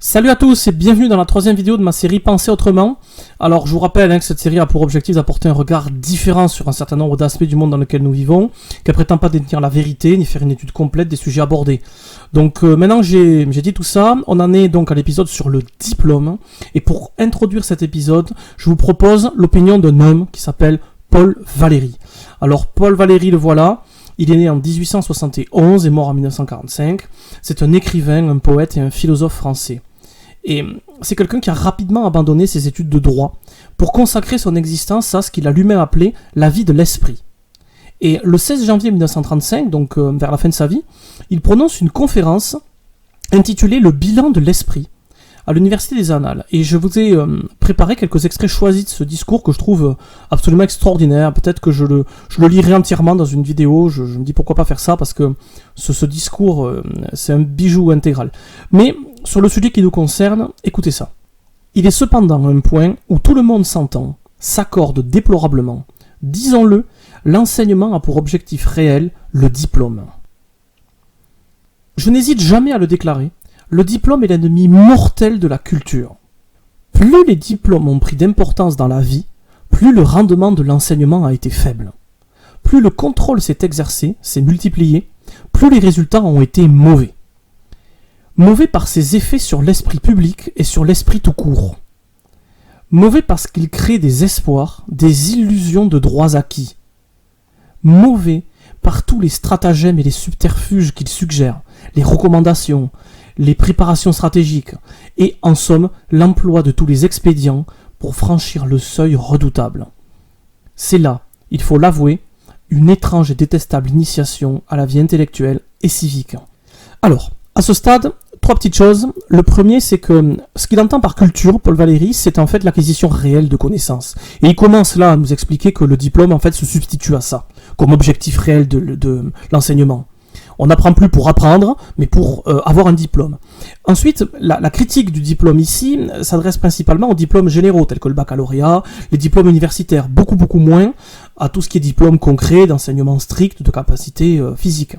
Salut à tous et bienvenue dans la troisième vidéo de ma série Penser autrement. Alors je vous rappelle que cette série a pour objectif d'apporter un regard différent sur un certain nombre d'aspects du monde dans lequel nous vivons, qu'elle prétend pas détenir la vérité ni faire une étude complète des sujets abordés. Donc maintenant que j'ai dit tout ça, on en est donc à l'épisode sur le diplôme. Et pour introduire cet épisode, je vous propose l'opinion d'un homme qui s'appelle Paul Valéry. Alors Paul Valéry, le voilà. Il est né en 1871 et mort en 1945. C'est un écrivain, un poète et un philosophe français. Et c'est quelqu'un qui a rapidement abandonné ses études de droit pour consacrer son existence à ce qu'il a lui-même appelé la vie de l'esprit. Et le 16 janvier 1935, donc vers la fin de sa vie, il prononce une conférence intitulée « Le bilan de l'esprit » à l'Université des Annales. Et je vous ai préparé quelques extraits choisis de ce discours que je trouve absolument extraordinaire. Peut-être que je le lirai entièrement dans une vidéo. Je me dis pourquoi pas faire ça, parce que ce discours, c'est un bijou intégral. Mais sur le sujet qui nous concerne, écoutez ça. Il est cependant un point où tout le monde s'entend, s'accorde déplorablement. Disons-le, l'enseignement a pour objectif réel le diplôme. Je n'hésite jamais à le déclarer. Le diplôme est l'ennemi mortel de la culture. Plus les diplômes ont pris d'importance dans la vie, plus le rendement de l'enseignement a été faible. Plus le contrôle s'est exercé, s'est multiplié, plus les résultats ont été mauvais. Mauvais par ses effets sur l'esprit public et sur l'esprit tout court. Mauvais parce qu'il crée des espoirs, des illusions de droits acquis. Mauvais par tous les stratagèmes et les subterfuges qu'il suggère, les recommandations, les préparations stratégiques, et en somme, l'emploi de tous les expédients pour franchir le seuil redoutable. C'est là, il faut l'avouer, une étrange et détestable initiation à la vie intellectuelle et civique. Alors, à ce stade, trois petites choses. Le premier, c'est que ce qu'il entend par culture, Paul Valéry, c'est en fait l'acquisition réelle de connaissances. Et il commence là à nous expliquer que le diplôme, en fait, se substitue à ça, comme objectif réel de l'enseignement. On n'apprend plus pour apprendre, mais pour avoir un diplôme. Ensuite, la critique du diplôme ici s'adresse principalement aux diplômes généraux, tels que le baccalauréat, les diplômes universitaires, beaucoup moins à tout ce qui est diplôme concret, d'enseignement strict, de capacité physique.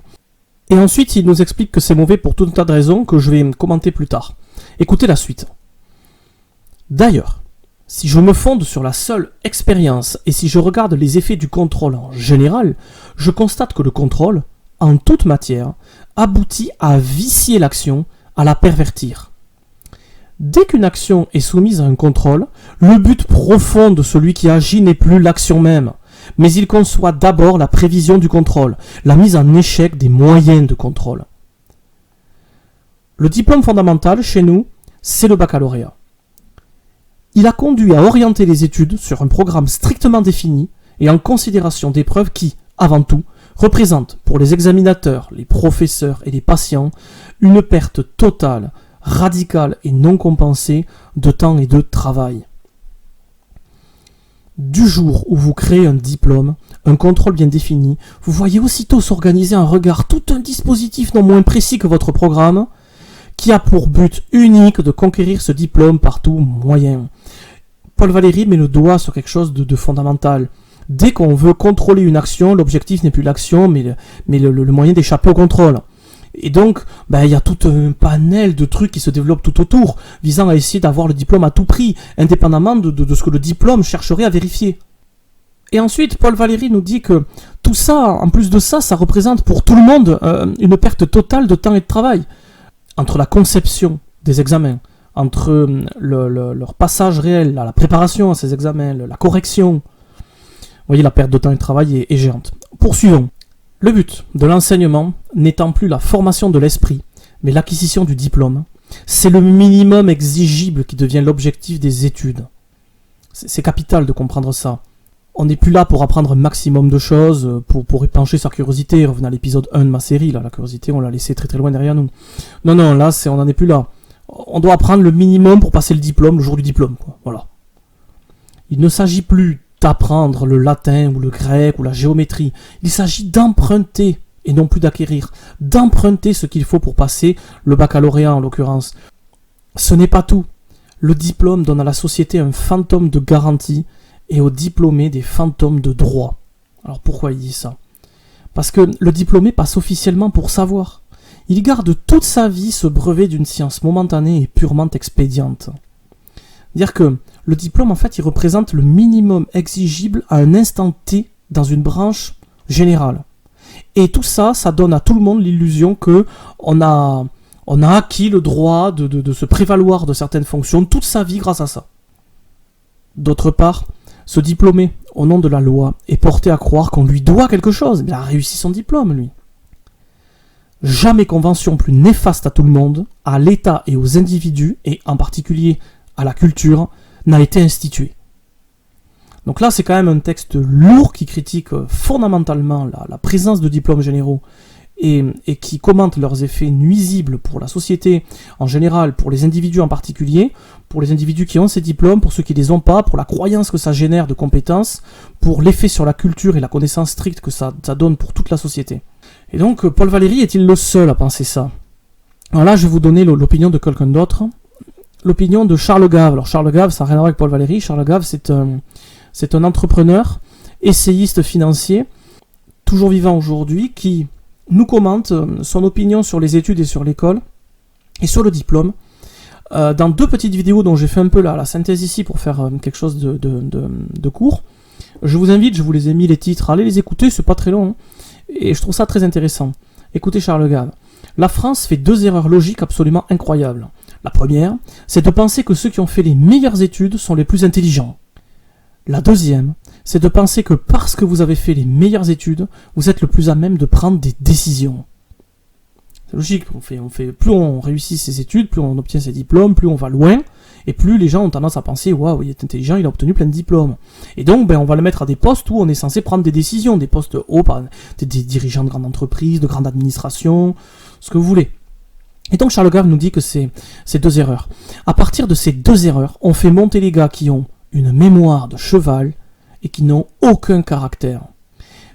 Et ensuite, il nous explique que c'est mauvais pour tout un tas de raisons que je vais commenter plus tard. Écoutez la suite. D'ailleurs, si je me fonde sur la seule expérience et si je regarde les effets du contrôle en général, je constate que le contrôle, en toute matière, aboutit à vicier l'action, à la pervertir. Dès qu'une action est soumise à un contrôle, le but profond de celui qui agit n'est plus l'action même, mais il conçoit d'abord la prévision du contrôle, la mise en échec des moyens de contrôle. Le diplôme fondamental, chez nous, c'est le baccalauréat. Il a conduit à orienter les études sur un programme strictement défini et en considération d'épreuves qui, avant tout, représente pour les examinateurs, les professeurs et les patients une perte totale, radicale et non compensée de temps et de travail. Du jour où vous créez un diplôme, un contrôle bien défini, vous voyez aussitôt s'organiser un regard, tout un dispositif non moins précis que votre programme, qui a pour but unique de conquérir ce diplôme par tout moyen. Paul Valéry met le doigt sur quelque chose de fondamental. Dès qu'on veut contrôler une action, l'objectif n'est plus l'action, mais le moyen d'échapper au contrôle. Et donc, il y a tout un panel de trucs qui se développent tout autour, visant à essayer d'avoir le diplôme à tout prix, indépendamment de ce que le diplôme chercherait à vérifier. Et ensuite, Paul Valéry nous dit que tout ça, en plus de ça, ça représente pour tout le monde une perte totale de temps et de travail. Entre la conception des examens, entre leur passage réel, la préparation à ces examens, la correction. Vous voyez, la perte de temps et de travail est géante. Poursuivons. Le but de l'enseignement n'étant plus la formation de l'esprit, mais l'acquisition du diplôme, c'est le minimum exigible qui devient l'objectif des études. C'est capital de comprendre ça. On n'est plus là pour apprendre un maximum de choses, pour épancher sa curiosité. Revenez à l'épisode 1 de ma série, là, la curiosité, on l'a laissé très très loin derrière nous. Non, là, on n'en est plus là. On doit apprendre le minimum pour passer le diplôme, le jour du diplôme, quoi. Voilà. Il ne s'agit plus d'apprendre le latin ou le grec ou la géométrie. Il s'agit d'emprunter, et non plus d'acquérir, d'emprunter ce qu'il faut pour passer le baccalauréat en l'occurrence. Ce n'est pas tout. Le diplôme donne à la société un fantôme de garantie et aux diplômés des fantômes de droit. Alors pourquoi il dit ça ? Parce que le diplômé passe officiellement pour savoir. il garde toute sa vie ce brevet d'une science momentanée et purement expédiente. Dire que le diplôme, en fait, il représente le minimum exigible à un instant T dans une branche générale. Et tout ça, ça donne à tout le monde l'illusion que on a acquis le droit de se prévaloir de certaines fonctions toute sa vie grâce à ça. D'autre part, ce diplômé, au nom de la loi, est porté à croire qu'on lui doit quelque chose. Il a réussi son diplôme, lui. Jamais convention plus néfaste à tout le monde, à l'État et aux individus, et en particulier à la culture, n'a été instituée. Donc là, c'est quand même un texte lourd qui critique fondamentalement la présence de diplômes généraux et qui commente leurs effets nuisibles pour la société en général, pour les individus en particulier, pour les individus qui ont ces diplômes, pour ceux qui les ont pas, pour la croyance que ça génère de compétences, pour l'effet sur la culture et la connaissance stricte que ça donne pour toute la société. Et donc, Paul Valéry est-il le seul à penser ça? Alors là, je vais vous donner l'opinion de quelqu'un d'autre, l'opinion de Charles Gave. Alors Charles Gave, ça n'a rien à voir avec Paul Valéry. Charles Gave, c'est un entrepreneur, essayiste financier, toujours vivant aujourd'hui, qui nous commente son opinion sur les études et sur l'école, et sur le diplôme, dans 2 petites vidéos dont j'ai fait un peu la synthèse ici pour faire quelque chose de court. Je vous invite, je vous les ai mis les titres, allez les écouter, c'est pas très long, hein, et je trouve ça très intéressant. Écoutez Charles Gave. La France fait 2 erreurs logiques absolument incroyables. La première, c'est de penser que ceux qui ont fait les meilleures études sont les plus intelligents. La deuxième, c'est de penser que parce que vous avez fait les meilleures études, vous êtes le plus à même de prendre des décisions. C'est logique, plus on réussit ses études, plus on obtient ses diplômes, plus on va loin, et plus les gens ont tendance à penser « Waouh, il est intelligent, il a obtenu plein de diplômes ». Et donc, on va le mettre à des postes où on est censé prendre des décisions, des postes hauts, des dirigeants de grandes entreprises, de grandes administrations, ce que vous voulez. Et donc, Charles Gave nous dit que c'est 2 erreurs. À partir de ces 2 erreurs, on fait monter les gars qui ont une mémoire de cheval et qui n'ont aucun caractère.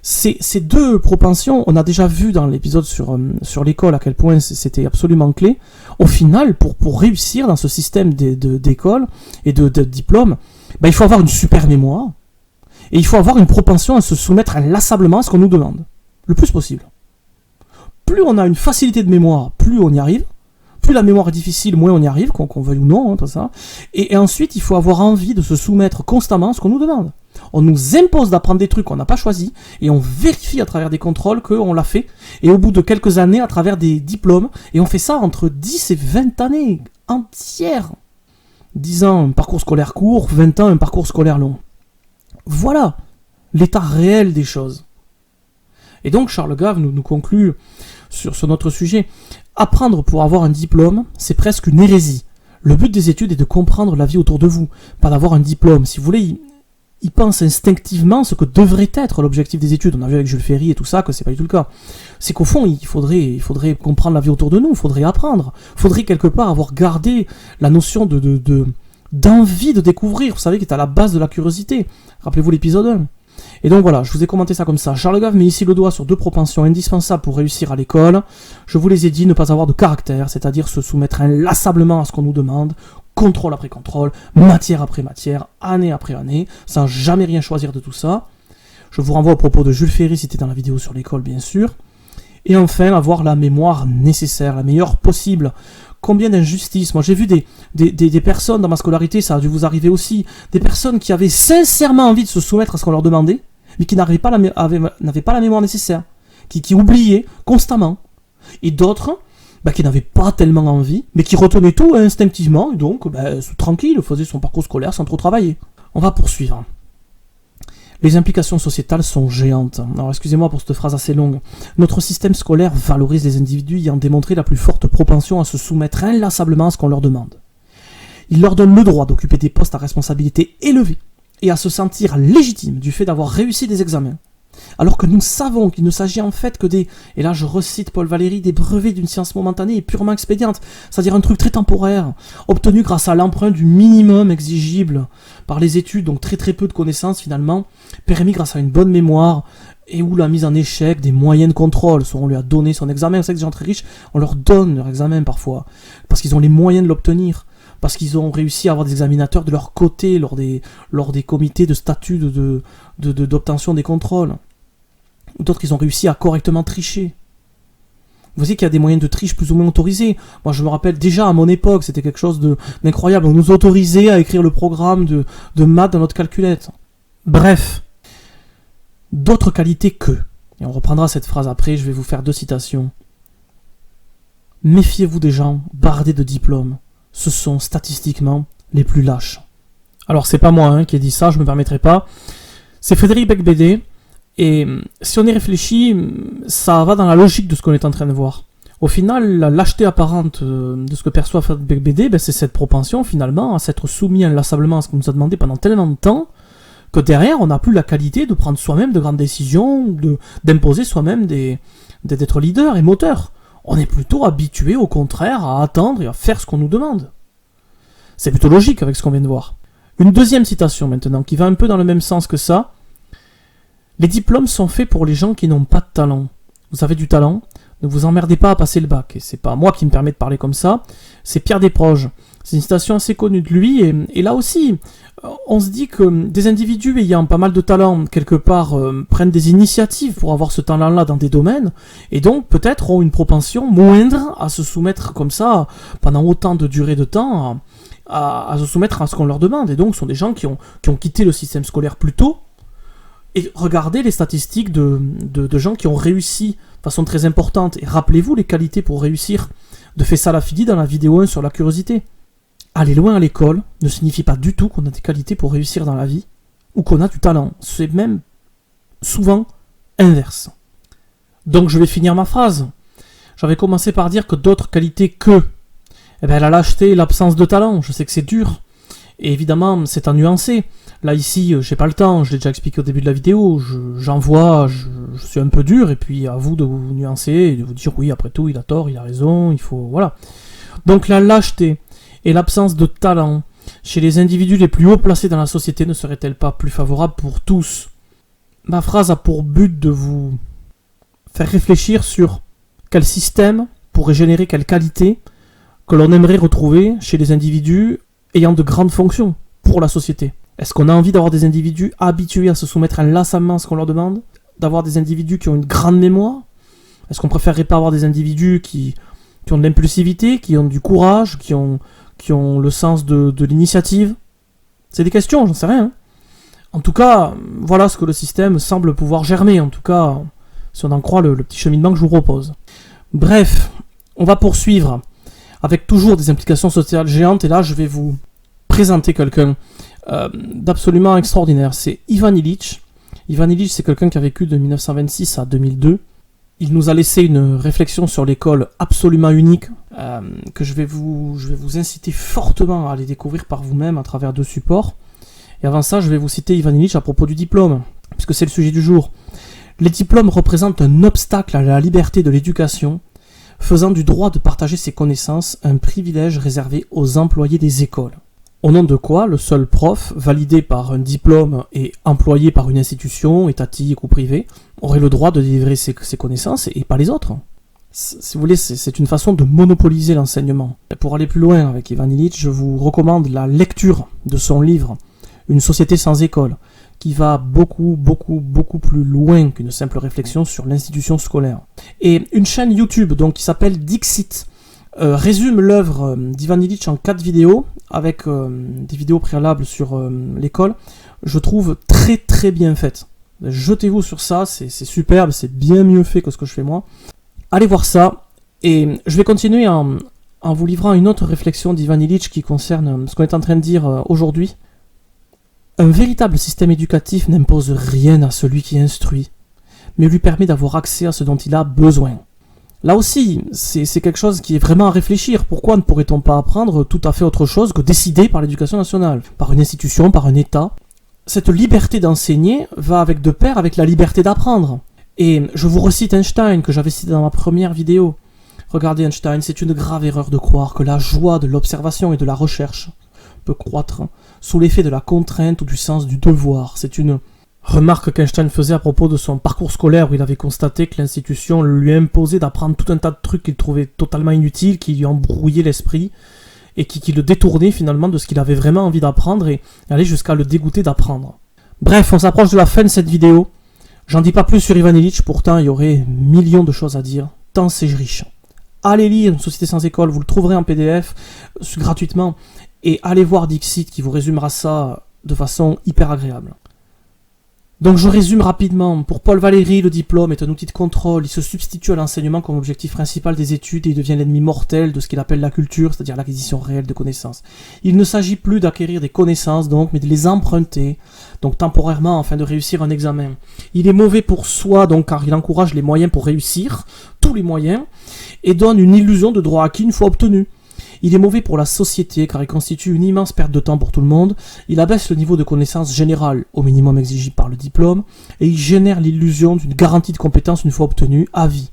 Ces 2 propensions, on a déjà vu dans l'épisode sur l'école à quel point c'était absolument clé. Au final, pour réussir dans ce système d'école et de diplôme, il faut avoir une super mémoire et il faut avoir une propension à se soumettre inlassablement à ce qu'on nous demande, le plus possible. Plus on a une facilité de mémoire, plus on y arrive. Plus la mémoire est difficile, moins on y arrive, qu'on veuille ou non, tout ça. Et ensuite, il faut avoir envie de se soumettre constamment à ce qu'on nous demande. On nous impose d'apprendre des trucs qu'on n'a pas choisis, et on vérifie à travers des contrôles qu'on l'a fait, et au bout de quelques années, à travers des diplômes, et on fait ça entre 10 et 20 années entières. 10 ans, un parcours scolaire court, 20 ans, un parcours scolaire long. Voilà l'état réel des choses. Et donc, Charles Gave nous conclut sur notre sujet. Apprendre pour avoir un diplôme, c'est presque une hérésie. Le but des études est de comprendre la vie autour de vous, pas d'avoir un diplôme. Si vous voulez, il pense instinctivement ce que devrait être l'objectif des études. On a vu avec Jules Ferry et tout ça que c'est pas du tout le cas. C'est qu'au fond, il faudrait comprendre la vie autour de nous, il faudrait apprendre. Il faudrait quelque part avoir gardé la notion d'envie de découvrir, vous savez, qui est à la base de la curiosité. Rappelez-vous l'épisode 1. Et donc voilà, je vous ai commenté ça comme ça. Charles Gave met ici le doigt sur 2 propensions indispensables pour réussir à l'école. Je vous les ai dit, ne pas avoir de caractère, c'est-à-dire se soumettre inlassablement à ce qu'on nous demande, contrôle après contrôle, matière après matière, année après année, sans jamais rien choisir de tout ça. Je vous renvoie au propos de Jules Ferry, c'était dans la vidéo sur l'école bien sûr. Et enfin, avoir la mémoire nécessaire, la meilleure possible. Combien d'injustices. Moi j'ai vu des personnes dans ma scolarité, ça a dû vous arriver aussi, des personnes qui avaient sincèrement envie de se soumettre à ce qu'on leur demandait, mais qui n'avaient pas la mémoire nécessaire, qui oubliaient constamment. Et d'autres, qui n'avaient pas tellement envie, mais qui retenaient tout instinctivement, et donc tranquille, faisaient son parcours scolaire sans trop travailler. On va poursuivre. Les implications sociétales sont géantes. Alors excusez-moi pour cette phrase assez longue. Notre système scolaire valorise les individus ayant démontré la plus forte propension à se soumettre inlassablement à ce qu'on leur demande. Il leur donne le droit d'occuper des postes à responsabilité élevée et à se sentir légitimes du fait d'avoir réussi des examens. Alors que nous savons qu'il ne s'agit en fait que et là je recite Paul Valéry, des brevets d'une science momentanée et purement expédiente, c'est-à-dire un truc très temporaire, obtenu grâce à l'emprunt du minimum exigible par les études, donc très très peu de connaissances finalement, permis grâce à une bonne mémoire, et où la mise en échec des moyens de contrôle, soit on lui a donné son examen, vous savez que des gens très riches, on leur donne leur examen parfois, parce qu'ils ont les moyens de l'obtenir, parce qu'ils ont réussi à avoir des examinateurs de leur côté lors des comités de statut d'obtention des contrôles. D'autres, ils ont réussi à correctement tricher. Vous savez qu'il y a des moyens de triche plus ou moins autorisés. Moi, je me rappelle déjà à mon époque, c'était quelque chose d'incroyable. On nous autorisait à écrire le programme de maths dans notre calculette. Bref, d'autres qualités que, et on reprendra cette phrase après, je vais vous faire 2 citations. Méfiez-vous des gens bardés de diplômes. Ce sont statistiquement les plus lâches. Alors, c'est pas moi qui ai dit ça, je me permettrai pas. C'est Frédéric Becbédé. Et si on y réfléchit, ça va dans la logique de ce qu'on est en train de voir. Au final, la lâcheté apparente de ce que perçoit Frédéric Becbédé, c'est cette propension finalement à s'être soumis inlassablement à ce qu'on nous a demandé pendant tellement de temps, que derrière, on n'a plus la qualité de prendre soi-même de grandes décisions, d'imposer soi-même d'être leader et moteur. On est plutôt habitué, au contraire, à attendre et à faire ce qu'on nous demande. C'est plutôt logique avec ce qu'on vient de voir. Une deuxième citation maintenant, qui va un peu dans le même sens que ça. Les diplômes sont faits pour les gens qui n'ont pas de talent. Vous avez du talent, ne vous emmerdez pas à passer le bac. Et c'est pas moi qui me permets de parler comme ça, c'est Pierre Desproges. C'est une citation assez connue de lui, et là aussi, on se dit que des individus ayant pas mal de talent, quelque part, prennent des initiatives pour avoir ce talent-là dans des domaines, et donc peut-être ont une propension moindre à se soumettre comme ça, pendant autant de durée de temps, à se soumettre à ce qu'on leur demande. Et donc ce sont des gens qui ont quitté le système scolaire plus tôt. Et regardez les statistiques de gens qui ont réussi de façon très importante. Et rappelez-vous les qualités pour réussir de Faisal Hafidi dans la vidéo 1 sur la curiosité. Aller loin à l'école ne signifie pas du tout qu'on a des qualités pour réussir dans la vie ou qu'on a du talent. C'est même souvent inverse. Donc je vais finir ma phrase. J'avais commencé par dire que d'autres qualités que la lâcheté et l'absence de talent. Je sais que c'est dur. Et évidemment, c'est à nuancer. Là, ici, j'ai pas le temps, je l'ai déjà expliqué au début de la vidéo, je suis un peu dur, et puis à vous de vous nuancer, et de vous dire, oui, après tout, il a tort, il a raison, il faut... Voilà. Donc la lâcheté et l'absence de talent chez les individus les plus haut placés dans la société ne serait-elle pas plus favorable pour tous? Ma phrase a pour but de vous faire réfléchir sur quel système pourrait générer quelle qualité que l'on aimerait retrouver chez les individus ayant de grandes fonctions pour la société. Est-ce qu'on a envie d'avoir des individus habitués à se soumettre inlassablement à ce qu'on leur demande? D'avoir des individus qui ont une grande mémoire? Est-ce qu'on préférerait pas avoir des individus qui ont de l'impulsivité, qui ont du courage, qui ont le sens de l'initiative? C'est des questions, j'en sais rien. En tout cas, voilà ce que le système semble pouvoir germer, en tout cas, si on en croit le petit cheminement que je vous propose. Bref, on va poursuivre avec toujours des implications sociales géantes, et là je vais vous présenter quelqu'un d'absolument extraordinaire. C'est Ivan Illich. Ivan Illich, c'est quelqu'un qui a vécu de 1926 à 2002. Il nous a laissé une réflexion sur l'école absolument unique, que je vais vous inciter fortement à aller découvrir par vous-même à travers 2 supports. Et avant ça, je vais vous citer Ivan Illich à propos du diplôme, puisque c'est le sujet du jour. Les diplômes représentent un obstacle à la liberté de l'éducation, faisant du droit de partager ses connaissances un privilège réservé aux employés des écoles. Au nom de quoi, le seul prof, validé par un diplôme et employé par une institution, étatique ou privée, aurait le droit de délivrer ses connaissances et pas les autres. Si vous voulez, c'est une façon de monopoliser l'enseignement. Et pour aller plus loin avec Ivan Illich, je vous recommande la lecture de son livre « Une société sans école », qui va beaucoup plus loin qu'une simple réflexion sur l'institution scolaire. Et une chaîne YouTube donc, qui s'appelle Dixit résume l'œuvre d'Ivan Illich en 4 vidéos, avec des vidéos préalables sur l'école, je trouve très bien faites. Jetez-vous sur ça, c'est superbe, c'est bien mieux fait que ce que je fais moi. Allez voir ça, et je vais continuer en vous livrant une autre réflexion d'Ivan Illich qui concerne ce qu'on est en train de dire aujourd'hui. Un véritable système éducatif n'impose rien à celui qui instruit, mais lui permet d'avoir accès à ce dont il a besoin. Là aussi, c'est quelque chose qui est vraiment à réfléchir. Pourquoi ne pourrait-on pas apprendre tout à fait autre chose que décidé par l'éducation nationale, par une institution, par un État? Cette liberté d'enseigner va de pair avec la liberté d'apprendre. Et je vous recite Einstein, que j'avais cité dans ma première vidéo. Regardez Einstein, c'est une grave erreur de croire que la joie de l'observation et de la recherche peut croître sous l'effet de la contrainte ou du sens du devoir. C'est une remarque qu'Einstein faisait à propos de son parcours scolaire, où il avait constaté que l'institution lui imposait d'apprendre tout un tas de trucs qu'il trouvait totalement inutiles, qui lui embrouillaient l'esprit, et qui le détournaient finalement de ce qu'il avait vraiment envie d'apprendre, et allait jusqu'à le dégoûter d'apprendre. Bref, on s'approche de la fin de cette vidéo. J'en dis pas plus sur Ivan Illich, pourtant il y aurait millions de choses à dire. tant c'est riche. Allez lire Une société sans école, vous le trouverez en PDF gratuitement, et allez voir Dixit qui vous résumera ça de façon hyper agréable. Donc je résume rapidement. Pour Paul Valéry, le diplôme est un outil de contrôle. Il se substitue à l'enseignement comme objectif principal des études et il devient l'ennemi mortel de ce qu'il appelle la culture, c'est-à-dire l'acquisition réelle de connaissances. Il ne s'agit plus d'acquérir des connaissances donc, mais de les emprunter, donc temporairement afin de réussir un examen. Il est mauvais pour soi donc car il encourage les moyens pour réussir, tous les moyens, et donne une illusion de droit acquis une fois obtenu. Il est mauvais pour la société car il constitue une immense perte de temps pour tout le monde, il abaisse le niveau de connaissance générale au minimum exigible par le diplôme, et il génère l'illusion d'une garantie de compétence une fois obtenue à vie.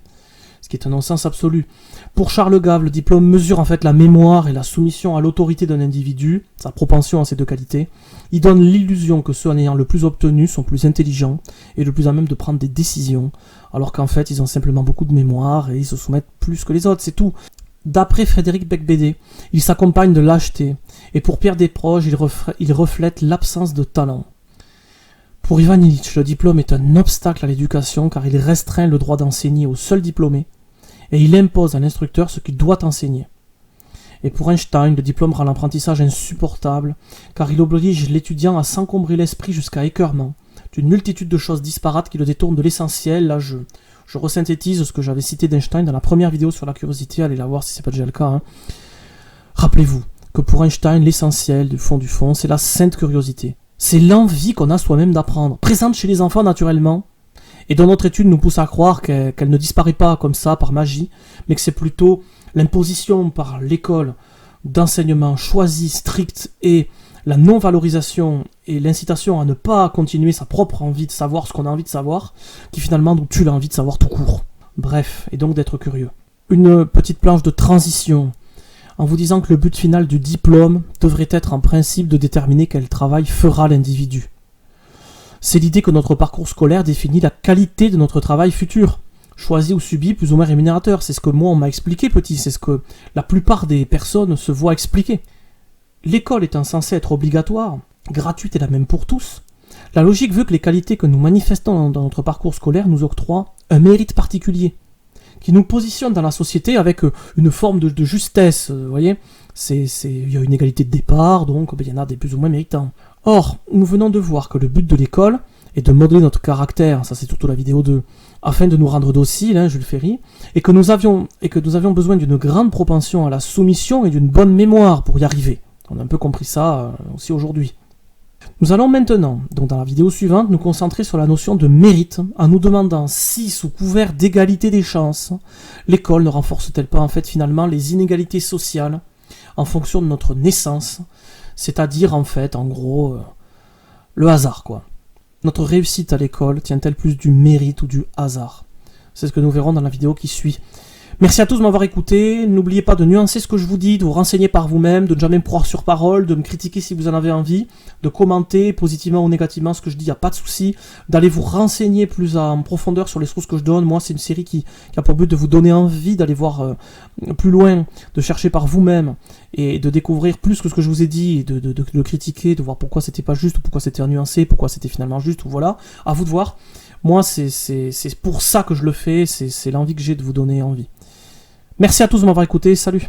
Ce qui est un non-sens absolu. Pour Charles Gave, le diplôme mesure en fait la mémoire et la soumission à l'autorité d'un individu, sa propension à ces deux qualités. Il donne l'illusion que ceux en ayant le plus obtenu sont plus intelligents et le plus à même de prendre des décisions, alors qu'en fait ils ont simplement beaucoup de mémoire et ils se soumettent plus que les autres, c'est tout. D'après Frédéric Becbédé, il s'accompagne de lâcheté, et pour Pierre Desproges, il reflète l'absence de talent. Pour Ivan Illich, le diplôme est un obstacle à l'éducation car il restreint le droit d'enseigner aux seuls diplômés, et il impose à l'instructeur ce qu'il doit enseigner. Et pour Einstein, le diplôme rend l'apprentissage insupportable, car il oblige l'étudiant à s'encombrer l'esprit jusqu'à écœurement, d'une multitude de choses disparates qui le détournent de l'essentiel. Là, je resynthétise ce que j'avais cité d'Einstein dans la première vidéo sur la curiosité, allez la voir si c'est pas déjà le cas. Hein. Rappelez-vous que pour Einstein, l'essentiel du fond, c'est la sainte curiosité. C'est l'envie qu'on a soi-même d'apprendre, présente chez les enfants naturellement, et dont notre étude nous pousse à croire qu'elle ne disparaît pas comme ça par magie, mais que c'est plutôt l'imposition par l'école d'enseignements choisis, stricts, et la non-valorisation et l'incitation à ne pas continuer sa propre envie de savoir ce qu'on a envie de savoir, qui finalement nous tue l'envie de savoir tout court. Bref, et donc d'être curieux. Une petite planche de transition, en vous disant que le but final du diplôme devrait être en principe de déterminer quel travail fera l'individu. C'est l'idée que notre parcours scolaire définit la qualité de notre travail futur, choisi ou subi, plus ou moins rémunérateur. C'est ce que moi on m'a expliqué petit, c'est ce que la plupart des personnes se voient expliquer. L'école étant censée être obligatoire, gratuite et la même pour tous, la logique veut que les qualités que nous manifestons dans notre parcours scolaire nous octroient un mérite particulier, qui nous positionne dans la société avec une forme de justesse, vous voyez. Il y a une égalité de départ, donc il y en a des plus ou moins méritants. Or, nous venons de voir que le but de l'école est de modeler notre caractère, ça c'est surtout la vidéo 2, afin de nous rendre dociles, hein, Jules Ferry, et que nous avions besoin d'une grande propension à la soumission et d'une bonne mémoire pour y arriver. On a un peu compris ça aussi aujourd'hui. Nous allons maintenant, donc dans la vidéo suivante, nous concentrer sur la notion de mérite, en nous demandant si, sous couvert d'égalité des chances, l'école ne renforce-t-elle pas en fait finalement les inégalités sociales en fonction de notre naissance, c'est-à-dire en fait, en gros, le hasard quoi. Notre réussite à l'école tient-elle plus du mérite ou du hasard? C'est ce que nous verrons dans la vidéo qui suit. Merci à tous de m'avoir écouté, n'oubliez pas de nuancer ce que je vous dis, de vous renseigner par vous-même, de ne jamais me croire sur parole, de me critiquer si vous en avez envie, de commenter positivement ou négativement ce que je dis, il n'y a pas de souci, d'aller vous renseigner plus en profondeur sur les sources que je donne. Moi c'est une série qui a pour but de vous donner envie d'aller voir plus loin, de chercher par vous-même et de découvrir plus que ce que je vous ai dit, et de critiquer, de voir pourquoi c'était pas juste, ou pourquoi c'était nuancé, pourquoi c'était finalement juste, ou voilà, à vous de voir. Moi c'est pour ça que je le fais, c'est l'envie que j'ai de vous donner envie. Merci à tous de m'avoir écouté, salut!